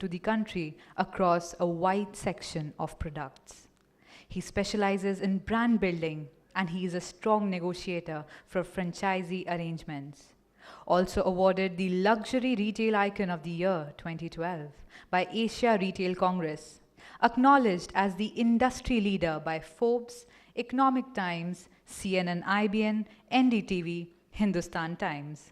into the country across a wide section of products. He specializes in brand building, and he is a strong negotiator for franchisee arrangements. Also awarded the Luxury Retail Icon of the Year 2012 by Asia Retail Congress. Acknowledged as the industry leader by Forbes, Economic Times, CNN IBN, NDTV, Hindustan Times.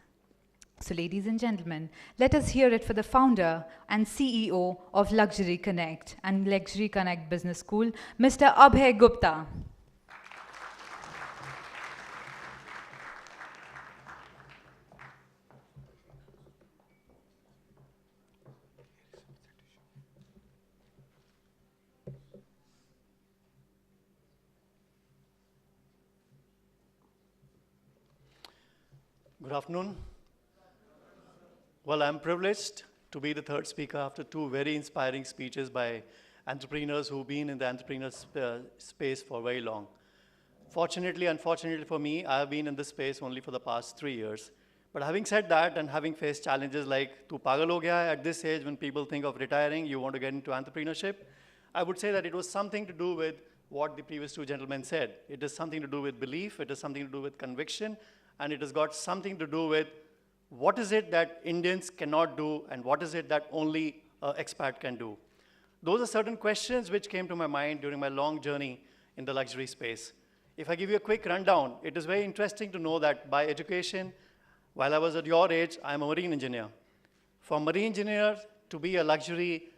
So ladies and gentlemen, let us hear it for the founder and CEO of Luxury Connect and Luxury Connect Business School, Mr. Abhay Gupta. Good afternoon. Well, I'm privileged to be the third speaker after two very inspiring speeches by entrepreneurs who've been in the entrepreneur space for very long. Fortunately, unfortunately for me, I have been in this space only for the past 3 years. But having said that, and having faced challenges like, tu pagal ho gaya hai, at this age when people think of retiring, you want to get into entrepreneurship, I would say that it was something to do with what the previous two gentlemen said. It is something to do with belief, it is something to do with conviction, and it has got something to do with what is it that Indians cannot do and what is it that only an expat can do. Those are certain questions which came to my mind during my long journey in the luxury space. If I give you a quick rundown, it is very interesting to know that by education, while I was at your age, I'm a marine engineer. For a marine engineer to be a luxury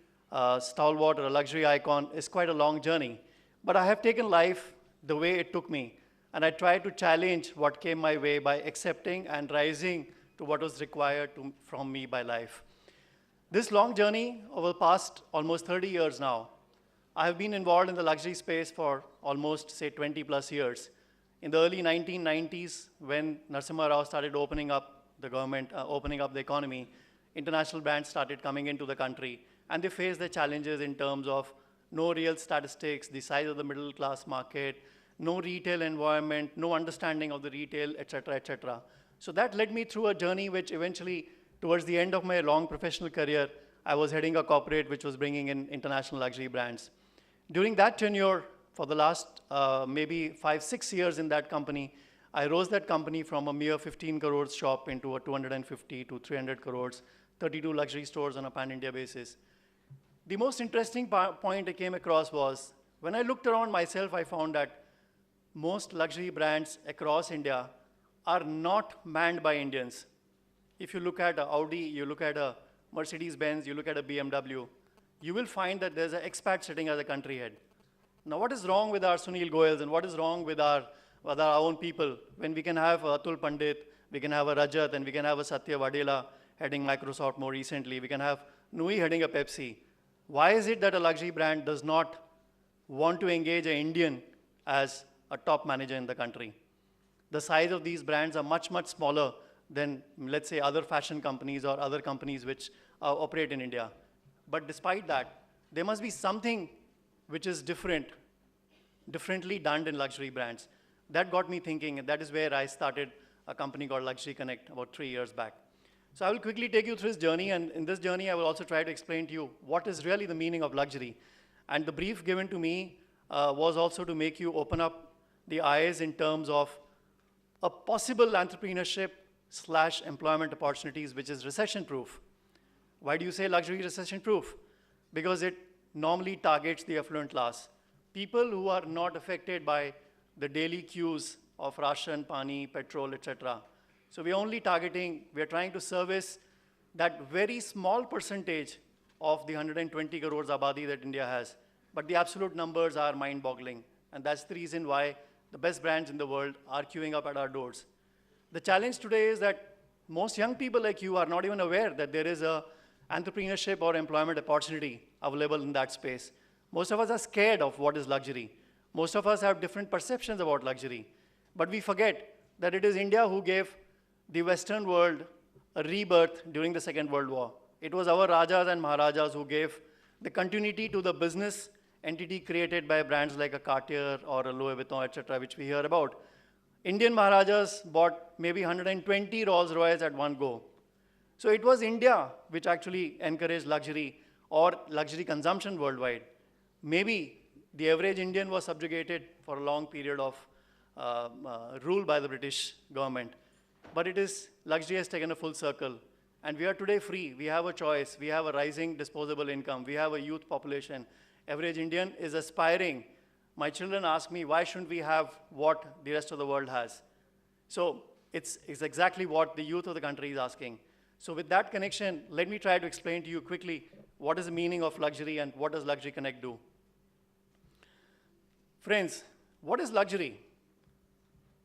stalwart or a luxury icon is quite a long journey. But I have taken life the way it took me, and I tried to challenge what came my way by accepting and rising to what was required from me by life. This long journey over the past almost 30 years now, I have been involved in the luxury space for almost, say, 20 plus years. In the early 1990s, when Narasimha Rao started opening up the government, opening up the economy, international brands started coming into the country, and they faced the challenges in terms of no real statistics, the size of the middle class market, no retail environment, no understanding of the retail, et cetera, et cetera. So that led me through a journey which eventually, towards the end of my long professional career, I was heading a corporate which was bringing in international luxury brands. During that tenure, for the last maybe 5-6 years in that company, I rose that company from a mere 15 crores shop into a 250 to 300 crores, 32 luxury stores on a pan-India basis. The most interesting point I came across was, when I looked around myself, I found that most luxury brands across India are not manned by Indians. If you look at a Audi, you look at a Mercedes-Benz, you look at a BMW, you will find that there's an expat sitting as a country head. Now, what is wrong with our Sunil Goyals and what is wrong with our own people when we can have Atul Pandit, we can have a Rajat, and we can have a Satya Vadela heading Microsoft more recently, we can have Nui heading a Pepsi. Why is it that a luxury brand does not want to engage an Indian as a top manager in the country? The size of these brands are much, much smaller than, let's say, other fashion companies or other companies which operate in India. But despite that, there must be something which is differently done in luxury brands. That got me thinking, and that is where I started a company called Luxury Connect about 3 years back. So I will quickly take you through this journey, and in this journey, I will also try to explain to you what is really the meaning of luxury. And the brief given to me was also to make you open up the eyes in terms of a possible entrepreneurship / employment opportunities, which is recession-proof. Why do you say luxury recession-proof? Because it normally targets the affluent class. People who are not affected by the daily queues of ration, pani, petrol, etc. So we're trying to service that very small percentage of the 120 crores abadi that India has. But the absolute numbers are mind-boggling. And that's the reason why the best brands in the world are queuing up at our doors. The challenge today is that most young people like you are not even aware that there is a entrepreneurship or employment opportunity available in that space. Most of us are scared of what is luxury. Most of us have different perceptions about luxury. But we forget that it is India who gave the Western world a rebirth during the Second World War. It was our Rajas and Maharajas who gave the continuity to the business entity created by brands like a Cartier or a Louis Vuitton, etc., which we hear about. Indian Maharajas bought maybe 120 Rolls Royces at one go. So it was India which actually encouraged luxury or luxury consumption worldwide. Maybe the average Indian was subjugated for a long period of rule by the British government. But luxury has taken a full circle. And we are today free. We have a choice. We have a rising disposable income. We have a youth population. Average Indian is aspiring. My children ask me, why shouldn't we have what the rest of the world has? So it's exactly what the youth of the country is asking. So with that connection, let me try to explain to you quickly what is the meaning of luxury and what does Luxury Connect do. Friends, what is luxury?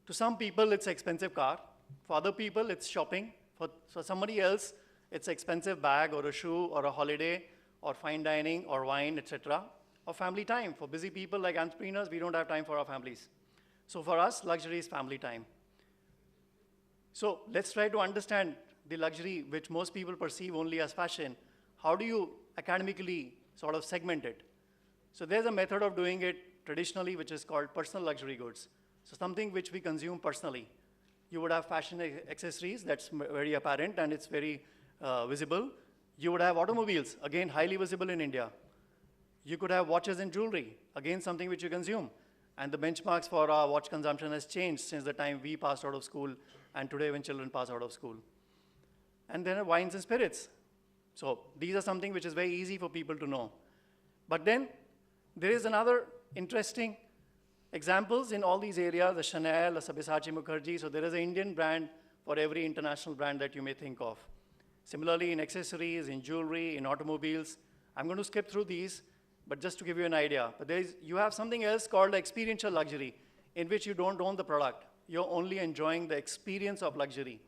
To some people, it's an expensive car. For other people, it's shopping. For somebody else, it's an expensive bag or a shoe or a holiday or fine dining or wine, etc. Or family time. For busy people like entrepreneurs, we don't have time for our families. So for us, luxury is family time. So let's try to understand the luxury which most people perceive only as fashion. How do you academically sort of segment it? So there's a method of doing it traditionally which is called personal luxury goods. So something which we consume personally. You would have fashion accessories, that's very apparent and it's very visible. You would have automobiles, again, highly visible in India. You could have watches and jewelry, again, something which you consume. And the benchmarks for our watch consumption has changed since the time we passed out of school and today when children pass out of school. And then wines and spirits. So these are something which is very easy for people to know. But then there is another interesting examples in all these areas, the Chanel, the Sabyasachi Mukherjee. So there is an Indian brand for every international brand that you may think of. Similarly, in accessories, in jewelry, in automobiles. I'm going to skip through these, but just to give you an idea. But you have something else called experiential luxury, in which you don't own the product. You're only enjoying the experience of luxury.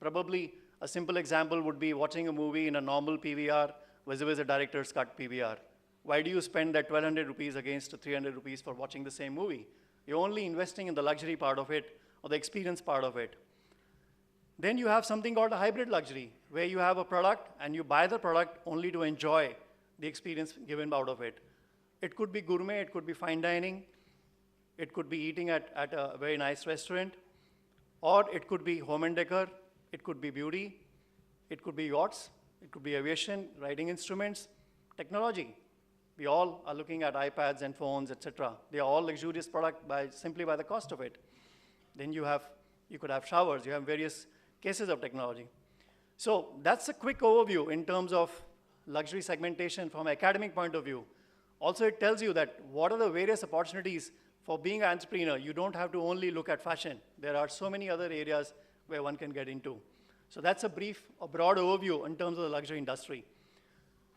Probably a simple example would be watching a movie in a normal PVR versus a director's cut PVR. Why do you spend that 1,200 rupees against 300 rupees for watching the same movie? You're only investing in the luxury part of it or the experience part of it. Then you have something called a hybrid luxury, where you have a product and you buy the product only to enjoy the experience given out of it. It could be gourmet, it could be fine dining, it could be eating at a very nice restaurant, or it could be home and decor, it could be beauty, it could be yachts, it could be aviation, riding instruments, technology. We all are looking at iPads and phones, etc. They are all luxurious product simply by the cost of it. Then you could have showers, you have various cases of technology. So that's a quick overview in terms of luxury segmentation from an academic point of view. Also, it tells you that what are the various opportunities for being an entrepreneur. You don't have to only look at fashion. There are so many other areas where one can get into. So that's a broad overview in terms of the luxury industry.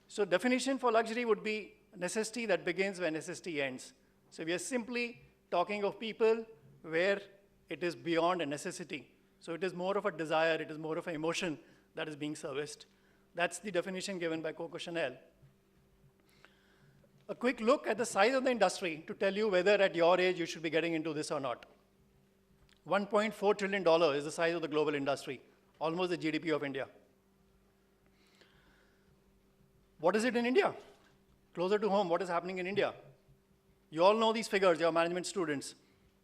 So definition for luxury would be necessity that begins where necessity ends. So we are simply talking of people where it is beyond a necessity. So it is more of a desire, it is more of an emotion that is being serviced. That's the definition given by Coco Chanel. A quick look at the size of the industry to tell you whether at your age you should be getting into this or not. $1.4 trillion is the size of the global industry, almost the GDP of India. What is it in India? Closer to home, what is happening in India? You all know these figures, you're management students.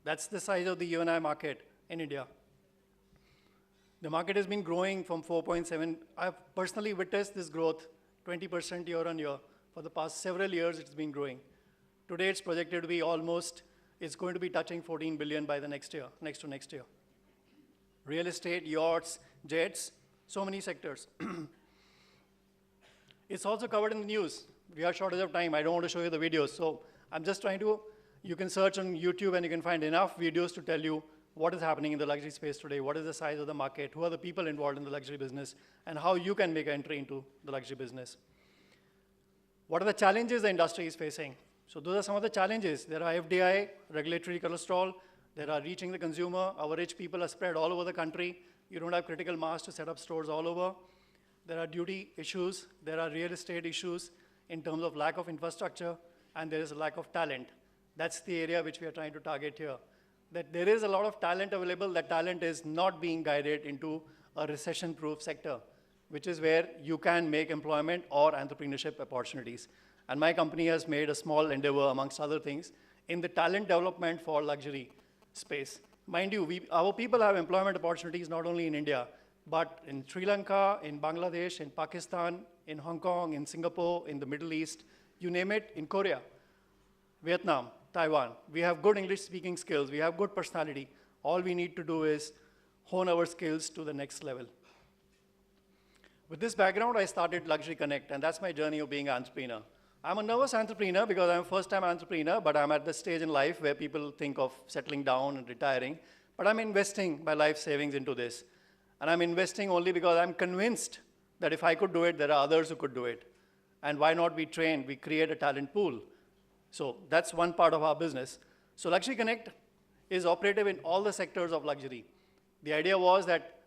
That's the size of the U&I market in India. The market has been growing from 4.7. I've personally witnessed this growth, 20% year on year. For the past several years, it's been growing. Today, it's projected to be it's going to be touching 14 billion by the next year, next to next year. Real estate, yachts, jets, so many sectors. It's also covered in the news. We are short of time. I don't want to show you the videos. So I'm just trying to, you can search on YouTube and you can find enough videos to tell you what is happening in the luxury space today, what is the size of the market, who are the people involved in the luxury business, and how you can make an entry into the luxury business. What are the challenges the industry is facing? So those are some of the challenges. There are FDI, regulatory cholesterol. There are reaching the consumer. Our rich people are spread all over the country. You don't have critical mass to set up stores all over. There are duty issues. There are real estate issues in terms of lack of infrastructure, and there is a lack of talent. That's the area which we are trying to target here. That there is a lot of talent available. That talent is not being guided into a recession-proof sector, which is where you can make employment or entrepreneurship opportunities. And my company has made a small endeavor, amongst other things, in the talent development for luxury space. Mind you, our people have employment opportunities not only in India, but in Sri Lanka, in Bangladesh, in Pakistan, in Hong Kong, in Singapore, in the Middle East, you name it, in Korea, Vietnam, Taiwan. We have good English speaking skills. We have good personality. All we need to do is hone our skills to the next level. With this background, I started Luxury Connect, and that's my journey of being an entrepreneur. I'm a nervous entrepreneur because I'm a first-time entrepreneur, but I'm at the stage in life where people think of settling down and retiring. But I'm investing my life savings into this. And I'm investing only because I'm convinced that if I could do it, there are others who could do it. And why not be trained? We create a talent pool. So that's one part of our business. So Luxury Connect is operative in all the sectors of luxury. The idea was that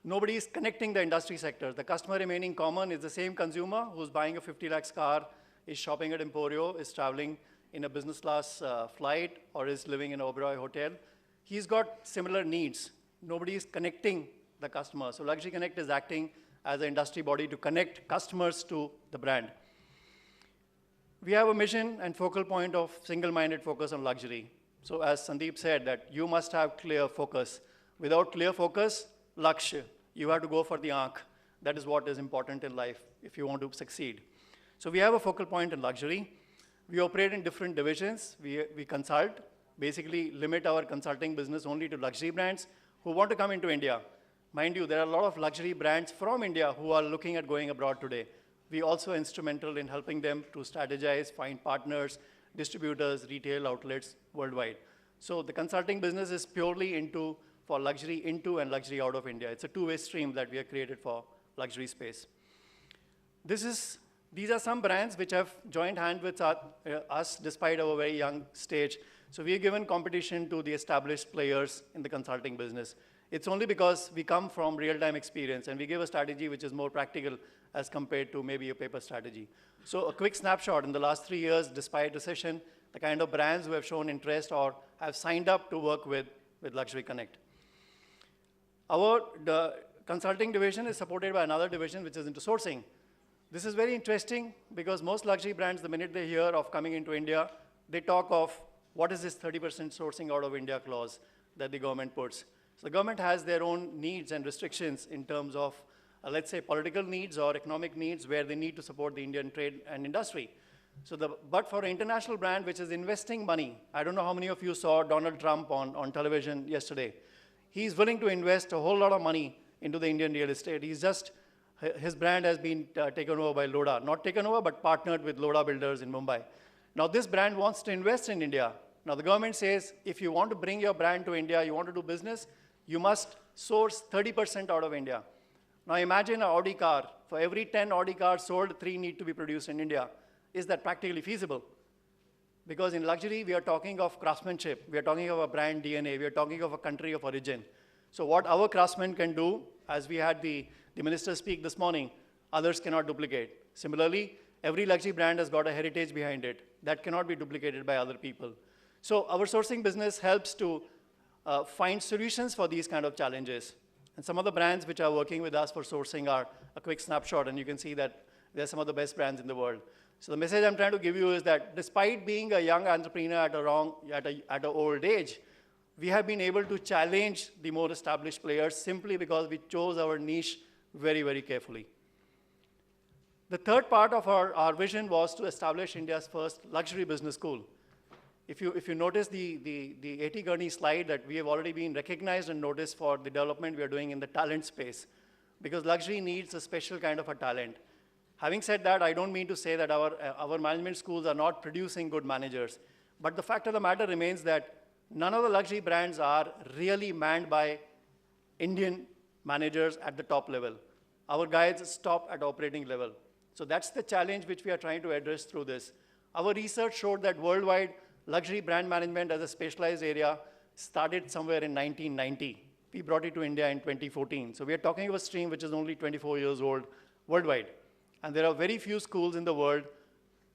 nobody is connecting the industry sectors. The customer remaining common is the same consumer who's buying a 50 lakhs car, is shopping at Emporio, is traveling in a business class flight, or is living in an Oberoi hotel. He's got similar needs. Nobody is connecting the customer. So Luxury Connect is acting as an industry body to connect customers to the brand. We have a mission and focal point of single-minded focus on luxury. So as Sandeep said, that you must have clear focus. Without clear focus, lakshya, you have to go for the aankh. That is what is important in life if you want to succeed. So we have a focal point in luxury. We operate in different divisions. We consult, basically limit our consulting business only to luxury brands who want to come into India. Mind you, there are a lot of luxury brands from India who are looking at going abroad today. We also are instrumental in helping them to strategize, find partners, distributors, retail outlets worldwide. So the consulting business is purely for luxury into and luxury out of India. It's a two-way stream that we have created for luxury space. These are some brands which have joined hands with us despite our very young stage. So we have given competition to the established players in the consulting business. It's only because we come from real-time experience and we give a strategy which is more practical as compared to maybe a paper strategy. So a quick snapshot in the last 3 years, despite recession, the kind of brands who have shown interest or have signed up to work with Luxury Connect. The consulting division is supported by another division which is into sourcing. This is very interesting because most luxury brands, the minute they hear of coming into India, they talk of what is this 30% sourcing out of India clause that the government puts. So the government has their own needs and restrictions in terms of, let's say, political needs or economic needs where they need to support the Indian trade and industry. But for an international brand which is investing money, I don't know how many of you saw Donald Trump on television yesterday. He's willing to invest a whole lot of money into the Indian real estate. His brand has been taken over by Lodha. Not taken over, but partnered with Lodha Builders in Mumbai. Now this brand wants to invest in India. Now the government says, if you want to bring your brand to India, you want to do business, you must source 30% out of India. Now imagine an Audi car. For every 10 Audi cars sold, 3 need to be produced in India. Is that practically feasible? Because in luxury, we are talking of craftsmanship. We are talking of a brand DNA. We are talking of a country of origin. So what our craftsmen can do, as we had the minister speak this morning, others cannot duplicate. Similarly, every luxury brand has got a heritage behind it that cannot be duplicated by other people. So our sourcing business helps to find solutions for these kind of challenges. And some of the brands which are working with us for sourcing are a quick snapshot, and you can see that they're some of the best brands in the world. So the message I'm trying to give you is that despite being a young entrepreneur at an old age, we have been able to challenge the more established players simply because we chose our niche very, very carefully. The third part of our vision was to establish India's first luxury business school. If you notice the A.T. Gurney slide, that we have already been recognized and noticed for the development we are doing in the talent space, because luxury needs a special kind of a talent. Having said that, I don't mean to say that our management schools are not producing good managers, but the fact of the matter remains that none of the luxury brands are really manned by Indian managers at the top level. Our guys stop at operating level. So that's the challenge which we are trying to address through this. Our research showed that worldwide, luxury brand management as a specialized area started somewhere in 1990. We brought it to India in 2014. So we are talking of a stream which is only 24 years old worldwide. And there are very few schools in the world,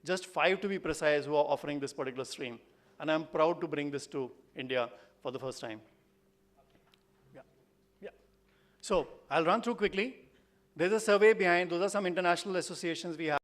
just 5 to be precise, who are offering this particular stream. And I'm proud to bring this to India for the first time. Yeah. So I'll run through quickly. There's a survey behind. Those are some international associations we have.